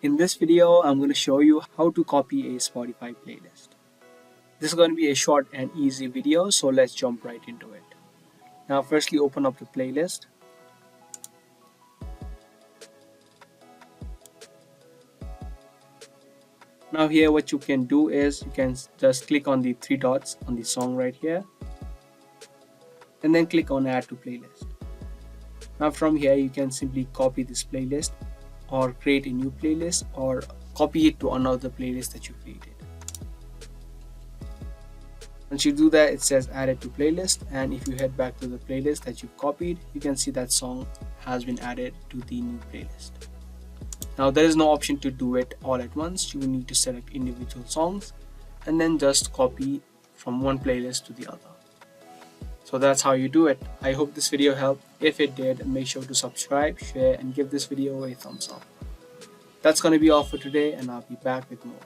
In this video, I'm going to show you how to copy a Spotify playlist. This is going to be a short and easy video, so let's jump right into it. Now, firstly, open up the playlist. Now here, what you can do is you can just click on the three dots on the song right here, and then click on add to playlist. Now from here, you can simply copy this playlist or create a new playlist or copy it to another playlist that you created. Once you do that, it says added to playlist, and if you head back to the playlist that you've copied, you can see that song has been added to the new playlist. Now there is no option to do it all at once. You will need to select individual songs and then just copy from one playlist to the other. So that's how you do it. I hope this video helped. If it did, make sure to subscribe, share, and give this video a thumbs up. That's going to be all for today, and I'll be back with more.